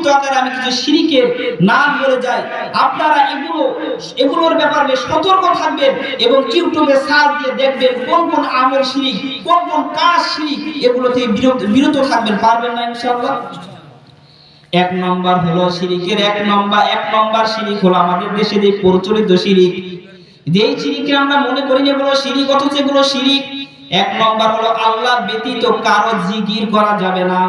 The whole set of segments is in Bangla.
সংক্ষিপ্ত আকারে আমি কিছু শিরকের নাম বলে যাই, আপনারা এগুলোর ব্যাপারে সতর্ক থাকবেন এবং ইউটিউবে সার্চ দিয়ে দেখবেন কোন কোন আমল শিরক, কোন কোন কাজ শিরক, এগুলো থেকে বিরত থাকবেন। পারবেন না ইনশাআল্লাহ? এক নম্বর হলো শিরকের এক নম্বর শিরক হলো আমাদের দেশে যে প্রচলিত শিরক, যেই শিরকে আমরা মনে করি যে এগুলো শিরক অথচ এগুলো শিরক। এক নম্বর হলো আল্লাহ ব্যতীত কারো জিকির করা যাবে না।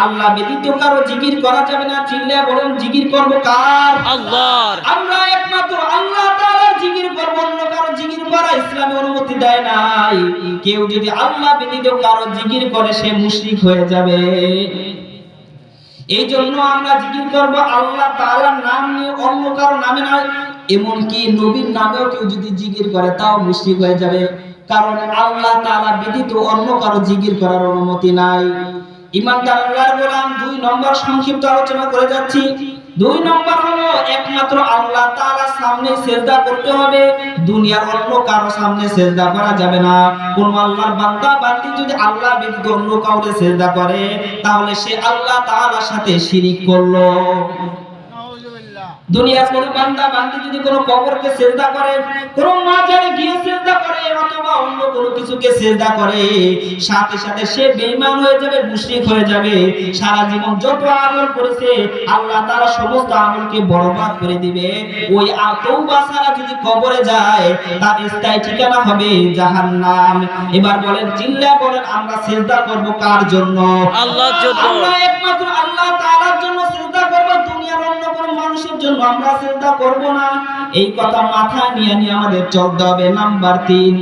আল্লাহ ব্যতীত কারো জিকির করা যাবে না। চিল্লায়া বলেন, জিকির করব কার? আল্লাহর। আমরা একমাত্র আল্লাহ তাআলার জিকির করব, অন্য কারো জিকির করা ইসলামে অনুমতি দেয় নাই। কেউ যদি আল্লাহ ব্যতীত কারো জিকির করে সে মুশরিক হয়ে যাবে। এই জন্য আমরা জিকির করব আল্লাহ তাআলার নাম নিয়ে, অন্য কারো নামে নয়। এমনকি নবীর নামেও কেউ যদি জিকির করে তাও মুশরিক হয়ে যাবে, কারণ আল্লাহ তাআলা ব্যতীত অন্য কারো জিকির করার অনুমতি নাই। ইমানদার আল্লাহর গোলাম, 2 নম্বর সংক্ষিপ্ত আলোচনা করে যাচ্ছি। 2 নম্বর হলো একমাত্র আল্লাহ তাআলার সামনে সিজদা করতে হবে, দুনিয়ার অন্য কারো সামনে সিজদা করা যাবে না। কোন আল্লাহর বান্দা বান্দি যদি আল্লাহ ব্যতীত অন্য কাউকে সিজদা করে তাহলে সে আল্লাহ তাআলার সাথে শিরক করলো। দুনিয়ার কোন বান্দা বান্দি যদি কোন কবরকে সিজদা করে, কোন মাজারে গিয়ে সিজদা করে অথবা অন্য কোনো কিছুকে সিজদা করে, সাথে সাথে সে বেঈমান হয়ে যাবে, মুশরিক হয়ে যাবে। সারা জীবন যত আমল করেছে আল্লাহ তাআলা সমস্ত আমলকে বরবাদ করে দিবে। ওই তওবা ছাড়া যদি কবরে যায় তার স্থায়ী ঠিকানা হবে জাহান্নাম। এবার বলেন, চিল্লায়া বলেন, আমরা সিজদা করব কার জন্য? আল্লাহর জন্য। আমরা একমাত্র আল্লাহ তাআলার জন্য সিজদা করব, দুনিয়ার অন্য কোনো মানুষের জন্য আমরা চিন্তা করব না। এই কথা মাথায় নিয়ে আমাদের চলতে হবে। নাম্বার 3,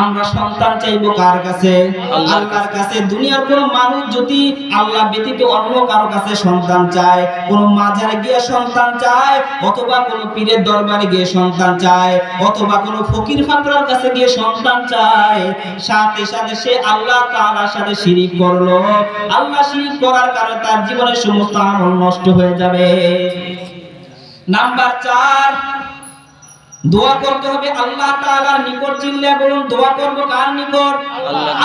আমরা সন্তান চাইবো কার কাছে? আল্লাহর কাছে। দুনিয়ার কোন মানুষ যদি আল্লাহ ব্যতীত অন্য কারো কাছে সন্তান চায়, কোন মাজারে গিয়ে সন্তান চায়, অথবা কোন পীরের দরবারে গিয়ে সন্তান চায়, অথবা কোন ফকির ফাকরার কাছে গিয়ে সন্তান চায়, সাথে সাথে সে আল্লাহ তাআলার সাথে শিরক করলো। আল্লাহ শিরক করার কারণে তার জীবনের সমস্ত আমল নষ্ট হয়ে যাবে। নাম্বার 4, দোয়া করতে হবে আল্লাহ তাআলার নিকট। চিল্লায়া বলুন, দোয়া করব কার নিকট?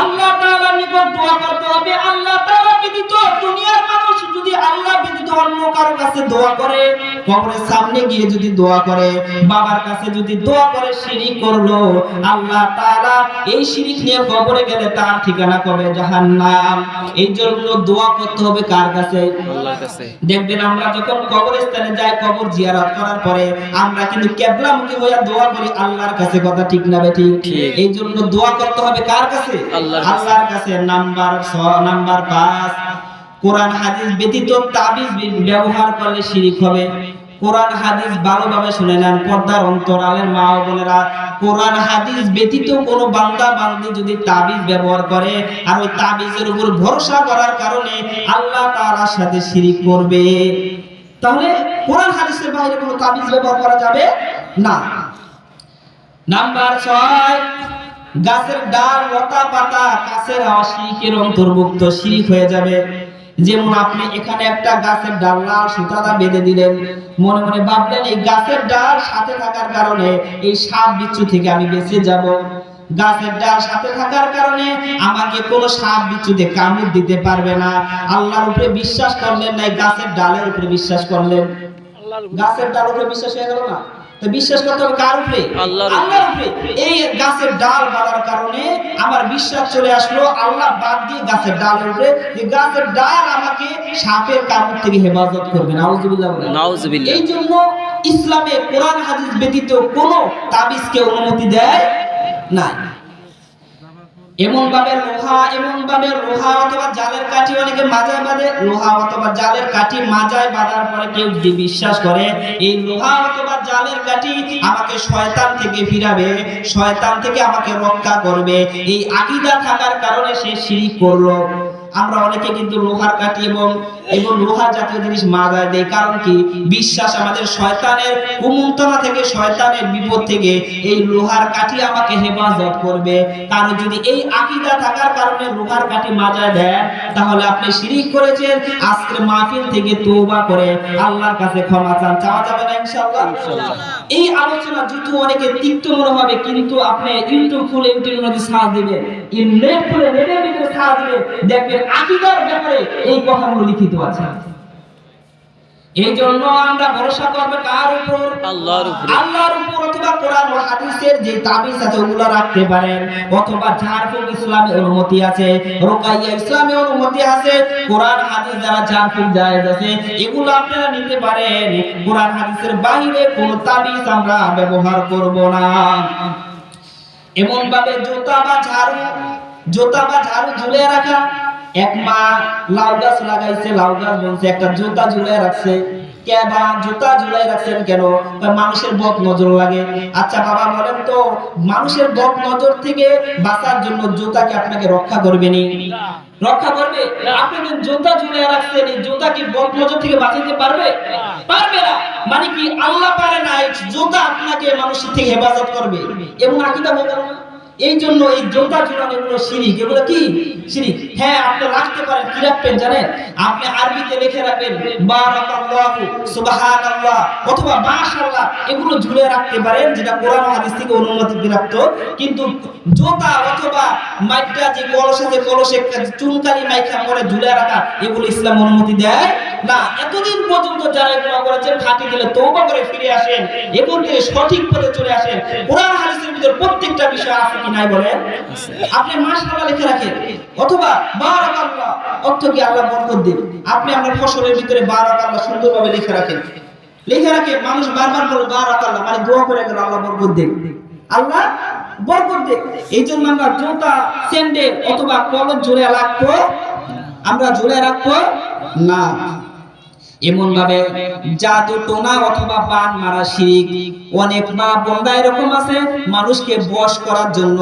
আল্লাহ তাআলার নিকট দোয়া করতে হবে। আল্লাহ তাআলা ব্যতীত দুনিয়ার মানুষ যদি আল্লাহ ব্যতীত অন্য কারো কাছে দোয়া করে, কবরের সামনে গিয়ে যদি দোয়া করে, বাবার কাছে যদি দোয়া করে, শিরক করলো। আল্লাহ তাআলা এই শিরক নিয়ে কবরে গেলে তার ঠিকানা কবে? জাহান্নাম। এই জন্য দোয়া করতে হবে কার কাছে? আল্লাহর কাছে। দেখবেন আমরা যখন কবরস্থানে যাই, কবর জিয়ারত করার পরে আমরা কিন্তু কিবলামুখী হয়ে দোয়া করি আল্লাহর কাছে। কথা ঠিক না বেঠিক? এই জন্য দোয়া করতে হবে কার কাছে? আল্লাহর কাছে। নাম্বার 5, কোরআন হাদিস ব্যতীত তাবিজ ব্যবহার করলে শিরক হবে। কোরআন হাদিস ভালোভাবে শুনে নেন, পর্দার অন্তরালের মা ও বোনেরা। কোরআন হাদিস ব্যতীত কোনো বান্দা বান্দি যদি তাবিজ ব্যবহার করে আর ওই তাবিজের উপর ভরসা করার কারণে আল্লাহ তাআলার সাথে শিরক করবে, তাহলে কোরআন হাদিসের বাইরে কোনো তাবিজ ব্যবহার করা যাবে না। নাম্বার 6, গাছের ডাল, লতা, পাতা, গাছের শিরকের অন্তর্ভুক্ত, শিরক হয়ে যাবে। যেমন আপনি এখানে একটা গাছের ডাল লাল সুতাটা বেঁধে দিলেন, মনে মনে ভাবলেন এই গাছের ডাল সাথে থাকার কারণে এই সাপ বিচ্ছু থেকে আমি বেঁচে যাব। গাছের ডাল সাথে থাকার কারণে আমাকে কোনো সাপ বিচ্ছুতে কামড় দিতে পারবে না। আল্লাহর উপরে বিশ্বাস করলেন না, গাছের ডালের উপরে বিশ্বাস করলেন। গাছের ডালের উপরে বিশ্বাস হয়ে গেল না? তো বিশ্বাস করতে হবে কার উপরে? আল্লাহর উপরে। এই গাছের ডাল বাঁধার কারণে আমার বিশ্বাস চলে আসলো আল্লাহ বাদ দিয়ে গাছের ডালের উপরে, যে গাছের ডাল আমাকে সাপের কামড় থেকে হেফাজত করবে। নাউজুবিল্লাহ। নাউজুবিল্লাহ। এই জন্য ইসলামে কোরআন হাদিস ব্যতীত কোনো তাবিজকে অনুমতি দেয় না। এমন ভাবে লোহা অথবা জালের কাঠি অনেকে মাজায় বাঁধে। লোহা অথবা জালের কাঠি মাজায় বাঁধার পরে কেউ যদি বিশ্বাস করে এই লোহা অথবা জালের কাঠি আমাকে শয়তান থেকে ফিরাবে, শয়তান থেকে আমাকে রক্ষা করবে, এই আকীদা থাকার কারণে সে শিরক করলো। আমরা অনেকে কিন্তু লোহার কাঠি এবং লোহা জাতীয় জিনিস মাজায় দেই, কারণ কি? বিশ্বাস আমাদের শয়তানের কুমন্ত্রণা থেকে, শয়তানের বিপদ থেকে এই লোহার কাঠি আমাকে হেফাজত করবে। কারণ যদি এই আকীদা থাকার কারণে লোহার কাঠি মাজায় দেন তাহলে আপনি শিরক করেছেন। আজকের মাহফিল থেকে তওবা করে আল্লাহর কাছে ক্ষমা চান। চাওয়া যাবে না ইনশাআল্লাহ? এই আলোচনা যদি অনেকে তিক্ত মনে হবে, কিন্তু আপনি ইউটিউব খুলে ইউটিউবের মধ্যে সার্চ দিবেন, নেট খুলে নেটের ভিতরে সার্চ দিবেন, দেখবেন আকীদার ব্যাপারে এই কথাগুলো লিখিত আছে। এই জন্য আমরা ভরসা করব কার উপর? আল্লাহর উপরে। আল্লাহর উপর, অথবা কোরআন ও হাদিসের যে তাবিজ আছে ওগুলো রাখতে পারেন, অথবা ঝাড়ফুঁক ইসলামে অনুমতি আছে, রুকাইয়া ইসলামে অনুমতি আছে, কোরআন হাদিস যারা ঝাড়ফুঁক জায়েজ আছে এগুলো আপনারা নিতে পারেন। কোরআন হাদিসের বাইরে কোন তাবিজ আমরা ব্যবহার করব না। এমন ভাবে জুতা বা ঝাড়ু ঝুলিয়ে রাখা। এক মা লাউ গাছ লাগাইছে, লাউ গাছ বলছে একটা জুতা ঝুলিয়ে রাখছে। কে বা জুতা ঝুলিয়ে রাখছেন কেন? মানুষের বদ নজর লাগে। আচ্ছা বাবা বলেন তো, মানুষের বদ নজর থেকে বাঁচার জন্য জুতাকে আপনাকে রক্ষা করবে নি? রক্ষা করবে? আপনি যে জুতা ঝুলিয়ে রাখছেন, এই জুতা কি বদ নজর থেকে বাঁচাতে পারবে? পারবে না। মানে কি আল্লাহ পারে না, এই জুতা আপনাকে মানুষের থেকে হেফাজত করবে। এবং আকীদা বলতে এই জন্য এই জুতা ঝুলানো এগুলো শিরিক। এগুলো কি শিরিক? হ্যাঁ, আপনি রাখতে পারেন। কি রাখবেন জানেন? আপনি আরবিতে লিখে রাখবেন বারাকাল্লাহু, সুবহানাল্লাহ অথবা মাশাআল্লাহ, এগুলো ঝুলে রাখতে পারেন, যেটা কোরআন ও হাদিস থেকে অনুমতি প্রাপ্ত। কিন্তু জুতা অথবা মাইকা যে কলস আছে, কলসে চুনকালি মাইকা পরে ঝুলে রাখা, এগুলো ইসলাম অনুমতি দেয় না। এতদিন পর্যন্ত যারা এগুলো করেছেন ফাঁকি দিলে তওবা করে ফিরে আসেন, এগুলো থেকে সঠিক পথে চলে আসেন। কোরআন হাদিসের ভিতর প্রত্যেকটা বিষয় আছে কি নাই বলেন? আপনি মাশাআল্লাহ লিখে রাখেন, অথবা বারাকাল্লাহ অর্থ কি আল্লাহ বরকত দিন। আপনি আপনার ফসলের ভিতরে বারাকাল্লাহ সুন্দরভাবে লিখে রাখেন। মানুষ বারবার বলে বারাকাল্লাহ, মানে দোয়া করে গেল আল্লাহ বরকত দিন, আল্লাহ বরকত দিন। এই জন্য আমরা জুতা, স্যান্ডেল অথবা কলস ঝুলে রাখবো না। এমন ভাবে জাদু টোনা অথবা বান মারা শিরিক। অনেক মা বোনরা এরকম আছে, মানুষকে বশ করার জন্য,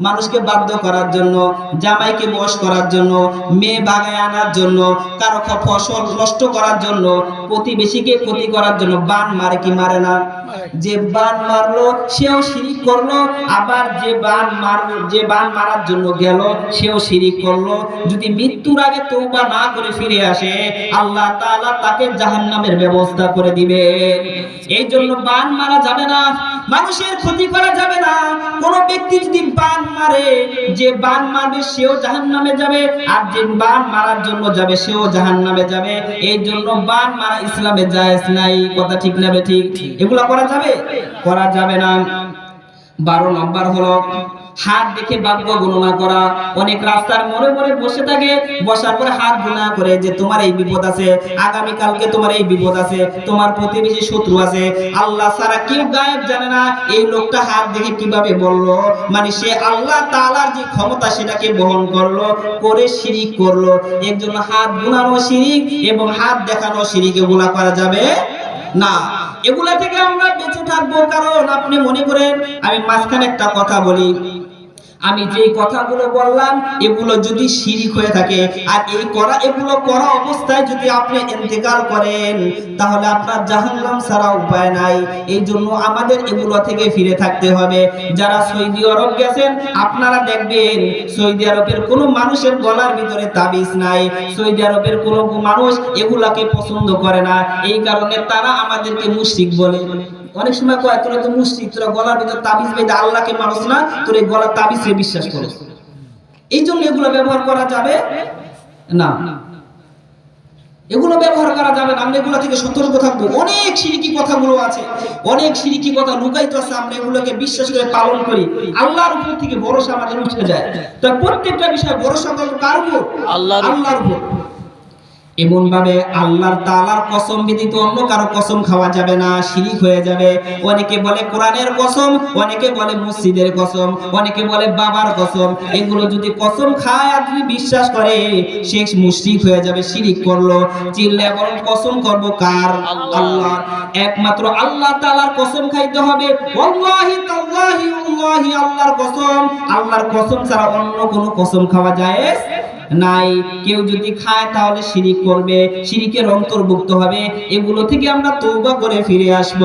মানুষকে বাধ্য করার জন্য, জামাইকে বশ করার জন্য, মেয়ে ভাগায় আনার জন্য, কারো ফসল নষ্ট করার জন্য, প্রতিবেশীকে ক্ষতি করার জন্য বান মারে কি মারে না? যে বান মারলো সেও শিরিক করলো, আবার যে বান মারার জন্য গেল সেও শিরিক করলো। যদি মৃত্যুর আগে তওবা না করে ফিরে আসে, আল্লাহ তাআলা তাকে জাহান্নামের ব্যবস্থা করে দিবে। এই জন্য বান মারা যাবে না, মানুষের ক্ষতি করা যাবে না। কোন ব্যক্তি যদি বান মারে, যে বান মারবে সেও জাহান্নামে যাবে, আর যে বান মারার জন্য যাবে সেও জাহান্নামে যাবে। এই জন্য বান মারা ইসলামে জায়েজ নাই। কথা ঠিক না ঠিক? এগুলা করা যাবে না। 12 নম্বর হলো হাত দেখে ভাগ্য গণনা করা। অনেক রাস্তার মোড়ে মোড়ে বসে থাকে, বসার পরে হাত গণনা করে যে তোমার এই বিপদ আছে, আগামী কালকে তোমার এই বিপদ আছে, তোমার প্রতিবেশী শত্রু আছে। আল্লাহ ছাড়া কেউ গায়েব জানে না। এই লোকটা হাত দেখে কিভাবে বললো? মানে সে আল্লাহ তাআলার যে ক্ষমতা সেটাকে বহন করলো, করে শিরিক করলো। এর জন্য হাত গুনানো শিরিক এবং হাত দেখানো শিরিক, এগুলা করা যাবে না। এগুলা থেকে আমরা বেঁচে থাকবো। কারণ আপনি মনে করেন, আমি মাঝখানে একটা কথা বলি, আমি যে কথাগুলো বললাম এগুলো যদি শিরিক হয়ে থাকে, আর এগুলো করা অবস্থায় যদি আপনি ইন্তেকাল করেন, তাহলে আপনার জাহান্নাম ছাড়া উপায় নাই। এই জন্য আমাদের এগুলো থেকে ফিরে থাকতে হবে। যারা সৌদি আরব গেছেন, আপনারা দেখবেন সৌদি আরবের কোনো মানুষের গলার ভিতরে তাবিজ নাই। সৌদি আরবের কোনো মানুষ এগুলাকে পছন্দ করে না। এই কারণে তারা আমাদেরকে মুশরিক বলে। অনেক সময় কয়, তোরা তো মুশরিক, তোরা গলার ভিতর তাবিজ বেঁধে আল্লাহকে মানুষ না, তোর এই গলার তাবিজে বিশ্বাস করো। এই জন্য এগুলো ব্যবহার করা যাবে না, এগুলো ব্যবহার করা যাবে না। আমরা এগুলো থেকে সতর্ক থাকবো। অনেক শিরকি কথাগুলো আছে, অনেক শিরকি কথা লুকায়িত আছে, আমরা এগুলোকে বিশ্বাস করে পালন করি। আল্লাহর উপর থেকে ভরসা আমাদের উঠে যায়। তো প্রত্যেকটা বিষয় ভরসা করবো কার উপর? আল্লাহর উপর। এমন ভাবে আল্লাহর তাআলার কসম ব্যতীত অন্য কারো কসম খাওয়া যাবে না, শিরিক হয়ে যাবে। অনেকে বলে কোরআনের কসম, অনেকে বলে মসজিদের কসম, অনেকে বলে বাবার কসম। এগুলো যদি কসম খায় আর যদি বিশ্বাস করে, সে মুশরিক হয়ে যাবে, শিরিক করলো। চিল্লা বলেন কসম করব কার? আল্লাহর। একমাত্র আল্লাহ তাআলার কসম খাইতে হবে। ওয়াল্লাহি তাল্লাহি ওয়াল্লাহি, আল্লাহর কসম। আল্লাহর কসম ছাড়া অন্য কোনো কসম খাওয়া জায়েজ নাই। কেউ যদি খায় তাহলে শিরিক করবে, শিরিকের অন্তর্ভুক্ত হবে। এগুলো থেকে আমরা তওবা করে ফিরে আসব।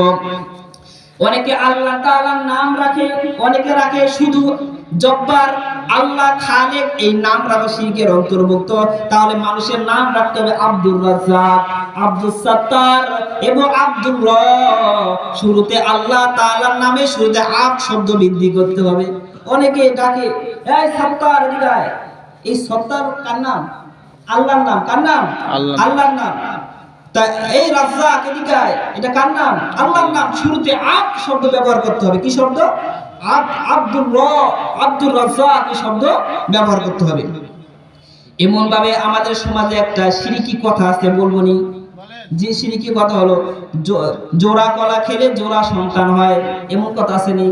অনেকে আল্লাহ তাআলার নাম রাখে, অনেকে রাখে শুধু জব্বার, আল্লাহ খালেক, এই নাম রাখা শিরকের অন্তর্ভুক্ত। তাহলে মানুষের নাম রাখতে হবে আব্দুর রাজ্জাক, আব্দুস সাত্তার এবং আব্দুল্লাহ। শুরুতে আল্লাহ তাআলার নামে শুরুতে আব শব্দ বৃদ্ধি করতে হবে। অনেকে ডাকে, এই সাত্তার এদিকে আয়। এই সত্তার কার নাম? আল্লাহর নাম। কার নাম? আল্লাহর নাম। তা এই রাজ্জাক এদিকে আয়, এটা কার নাম? আল্লাহর নাম। শুরুতে আব শব্দ ব্যবহার করতে হবে। কি শব্দ? আব্দুর রাজ্জাক এই শব্দ ব্যবহার করতে হবে। এমন ভাবে আমাদের সমাজে একটা শিরকি কথা আছে, বলবো নি? যে শিরকি কথা হলো জোড়া কলা খেলে জোড়া সন্তান হয়, এমন কথা আছে নি?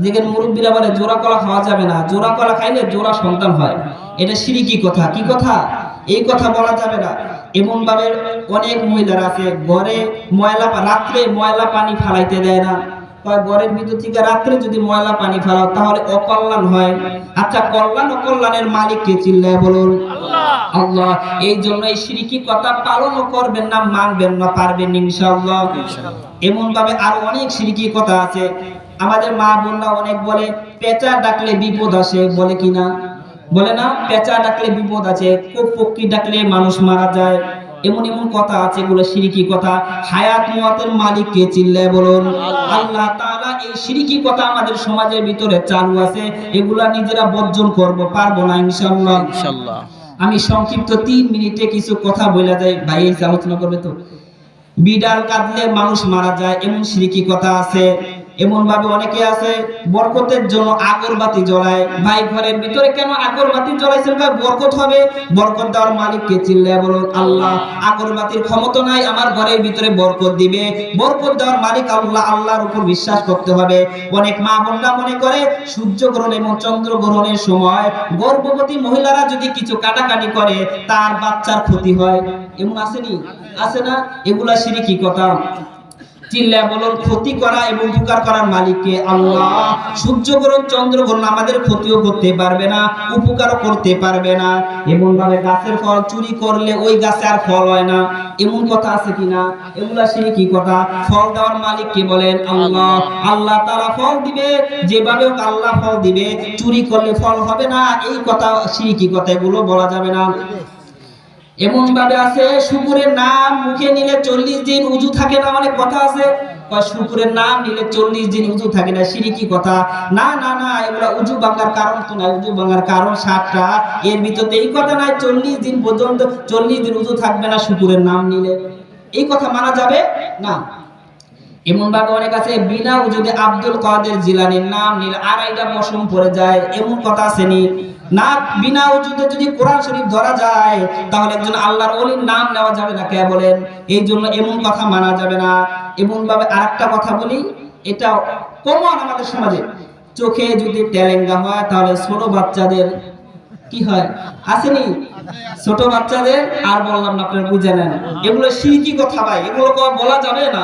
যেখানে মুরব্বীরা বলে জোড়া কলা খাওয়া যাবে না, জোড়া কলা খাইলে জোড়া সন্তান হয়, এটা শিরকি কথা। কি কথা? এই কথা বলা যাবে না। এমন ভাবে অনেক মহিলারা আছে ঘরে রাত্রে ময়লা পানি ফালাইতে দেয় না, ঘরের ভিতর থেকে রাত্রে যদি ময়লা পানি ফেলাও তাহলে অকল্যাণ হয়। আচ্ছা, কল্যাণ অকল্যাণের মালিক কে? চিল্লায় বলুন আল্লাহ। এই জন্য এই শিরকি কথা পালনও করবেন না, মানবেন না, পারবেন ইনশাআল্লাহ। এমন ভাবে আরো অনেক শিরকি কথা আছে। আমাদের মা বোনরা অনেক বলে পেঁচা ডাকলে বিপদ আসে, বলে কিনা? বলে না? পেঁচা ডাকলে বিপদ আছে, পক্ষী ডাকলে মানুষ মারা যায়, এমন এমন কথা আছে, এগুলো শিরকি কথা। হায়াত মুয়াতের মালিক কে? চিল্লায় বলুন আল্লাহ তাআলা। এই শিরকি কথা আমাদের সমাজের ভিতরে চালু আছে, এগুলা নিজেরা বর্জন করব, পারবো না ইনশাআল্লাহ। আমি সংক্ষিপ্ত 3 মিনিটে কিছু কথা বলে যাই, ভাই এই আলোচনা করবে তো। বিড়াল কাঁদলে মানুষ মারা যায়, এমন শিরকি কথা আছে। এমন ভাবে অনেকে আছে বরকতের জন্য আগরবাতি জ্বলায়। ভাই ঘরের ভিতরে কেন আগরবাতি জ্বলাইছেন? ভাই বরকত হবে। বরকত দেওয়ার মালিক কে? চিল্লায় বলুন আল্লাহ। আগরবাতির ক্ষমতা নাই আমার ঘরের ভিতরে বরকত দিবে, বরকত দেওয়ার মালিক আল্লাহ। আল্লাহর উপর বিশ্বাস করতে হবে। অনেক মা বোনরা মনে করে সূর্য গ্রহণ এবং চন্দ্র গ্রহণের সময় গর্ভবতী মহিলারা যদি কিছু কাটাকাটি করে তার বাচ্চার ক্ষতি হয়, এমন আসেনি? আছে না? এগুলা শিরকি কথা। চিল্লায় বলুন ক্ষতি করা এবং উপকার করার মালিক কে? আল্লাহ। সূর্য গ্রহণ চন্দ্র গ্রহণ আমাদের ক্ষতিও করতে পারবে না, উপকারও করতে পারবে না। এমন ভাবে গাছের ফল চুরি করলে ওই গাছে আর ফল হয় না, এমন কথা আছে কিনা? এগুলা শিরকি কথা। ফল দেওয়ার মালিক কে? বলেন আল্লাহ। আল্লাহ তাআলা ফল দিবে, যেভাবে হোক আল্লাহ ফল দিবে। চুরি করলে ফল হবে না, এই কথা শিরকি কথা, এগুলো বলা যাবে না। এমন ভাবে আছে শুকুরের নাম মুখে নিলে 40 দিন উযু থাকে না, অনেক কথা আছে। শুকুরের নাম নিলে 40 দিন উযু থাকে না, শিরকি কথা। না না না, এগুলা উযু ভাঙার কারণ তো না, উযু ভাঙার কারণ 7টা, এর ভিতরে এই কথা নাই 40 দিন পর্যন্ত 40 দিন উযু থাকবে না শুকুরের নাম নিলে, এই কথা মানা যাবে না। এমন ভাবে অনেক আছে বিনা উযুতে আব্দুল কাদের জিলানীর নাম নিলে 2.5টা পশম পড়ে যায়, এমন কথা আসেনি? না, বিনা উযুতে যদি কোরআন শরীফ ধরা যায় তাহলে একজন আল্লাহর ওলির নাম নেওয়া যাবে না, কে বলেন? এই জন্য এমন কথা মানা যাবে না। এমন ভাবে আরেকটা কথা বলি, এটা কমন আমাদের সমাজে। চোখে যদি তেলেঙ্গা হয় তাহলে ছোট বাচ্চাদের কি হয়? আসেনি? ছোট বাচ্চাদের আর বললাম না, আপনারা বুঝে নেন। এগুলো শিরকি কথা ভাই, এগুলো বলা যাবে না,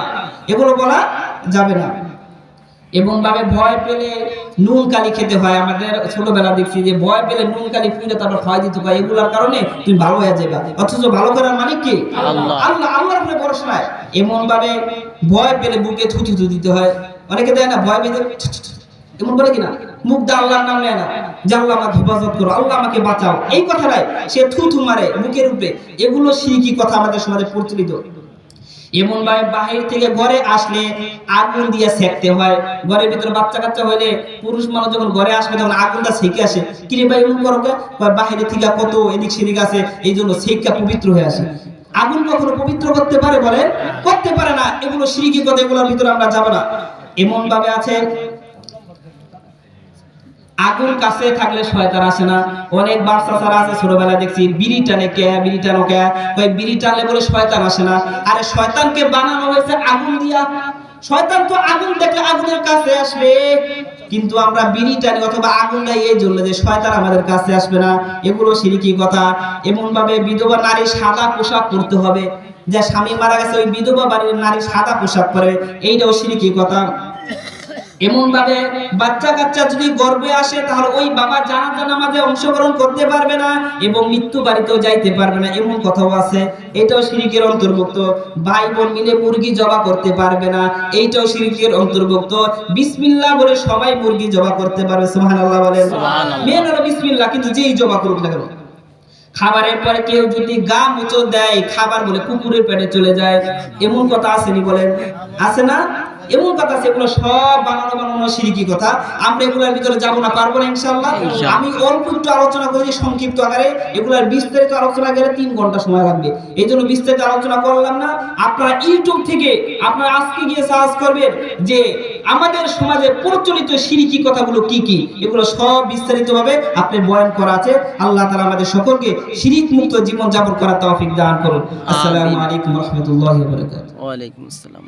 এগুলো বলা যাবে না। এমন ভাবে ভয় পেলে নুন কালি খেতে হয়। আমাদের ছোটবেলা দেখছি যে ভয় পেলে নুন কালি ফুলে তারপর খাওয়াই দিতে হয়, এগুলোর কারণে তুমি ভালো হয়ে যাবে। অথচ ভালো করার মালিক কি? আল্লাহ। আল্লাহর উপরে ভরসা নাই। এমন ভাবে ভয় পেলে বুকে থুতু দিতে হয়, অনেকে দেয় না, ভয় পেলে এমন বলে কিনা মুখ দিয়ে আল্লাহর নাম নেয় না, যে আল্লাহ আমাকে হেফাজত করো, আল্লাহ আমাকে বাঁচাও, এই কথা নাই, সে থুতু মারে মুখের উপরে। এগুলো শিরকি কথা আমাদের সমাজে প্রচলিত। এমন ভাবে বাহির থেকে ঘরে আসলে আগুন দিয়ে সেকতে হয়। ঘরের ভিতরে বাচ্চা কাচ্চা হইলে পুরুষ মানুষ যখন ঘরে আসবে তখন আগুনটা সেকে আসে। কিরে ভাই এমন করো? বাহিরে থেকে কত এদিক সেদিক আছে, এই জন্য সেকা পবিত্র হয়ে আসে। আগুন কখনো পবিত্র করতে পারে? বলেন করতে পারে না। এগুলো শিরকি কথা, এগুলোর ভিতরে আমরা যাব না। এমন ভাবে আছে আগুন কাছে থাকলে শয়তান আসে না। অনেক বাচ্চা ছাড়া আছে ছোটবেলায় দেখছি বিড়ি টানে, কে বিড়ি টানো কে, কই বিড়ি টানলে বলে শয়তান আসে না। আরে শয়তানকে বানানো হয়েছে আগুন দিয়া, শয়তান তো আগুন দেখলে আগুনের কাছে আসবে, কিন্তু আমরা বিড়ি টানি অথবা আগুন দেই এই জন্য যে শয়তান আমাদের কাছে আসবে না, এগুলো শিরকি কথা। এমন ভাবে বিধবা নারী সাদা পোশাক পরতে হবে, যে স্বামী মারা গেছে ওই বিধবা বাড়ির নারী সাদা পোশাক পরে, এইটাও শিরকি কথা। এমন ভাবে বাচ্চা কাচ্চা যদি গর্ভে আসে তাহলে ওই বাবা জানাজা নামাজে অংশগ্রহণ করতে পারবে না এবং মৃত্যু বাড়িতেও যাইতে পারবে না, এমন কথাও আছে, এটাও শিরকের অন্তর্ভুক্ত। ভাই বোন মিলে মুরগি জবাই করতে পারবে না, এইটাও শিরকের অন্তর্ভুক্ত। বিসমিল্লাহ বলে সবাই মুরগি জবাই করতে পারবে, সুবহানাল্লাহ বলেন। মেয়েরা বিসমিল্লাহ, কিন্তু যেই জবাই করুক না কেন। খাবারের পরে কেউ যদি গা মুচো দেয়, খাবার বলে কুকুরের পেটে চলে যায়, এমন কথা আসেনি? বলেন আছে না? এমন কথা আছে, এগুলো সব বানানো শিরকি কথা। আমরা এগুলোর ভিতরে যাব না, পারবো না ইনশাআল্লাহ। আমি অল্প একটু আলোচনা করি সংক্ষিপ্ত আকারে, এগুলোর বিস্তারিত আলোচনা গেলে 3 ঘন্টা সময় লাগবে, এই জন্য বিস্তারিত আলোচনা করলাম না। আপনারা ইউটিউব থেকে আপনারা আজকে গিয়ে সার্চ করবেন যে আমাদের সমাজে প্রচলিত শিরকি কথাগুলো কি কি, এগুলো সব বিস্তারিতভাবে আপনি বয়ান করা আছে। আল্লাহ তাআলা আমাদের সকলকে শিরক মুক্ত জীবন যাপন করার তৌফিক দান করুন। আসসালামু আলাইকুম ওয়া রাহমাতুল্লাহি ওয়া বারাকাতুহু। ওয়া আলাইকুম আসসালাম।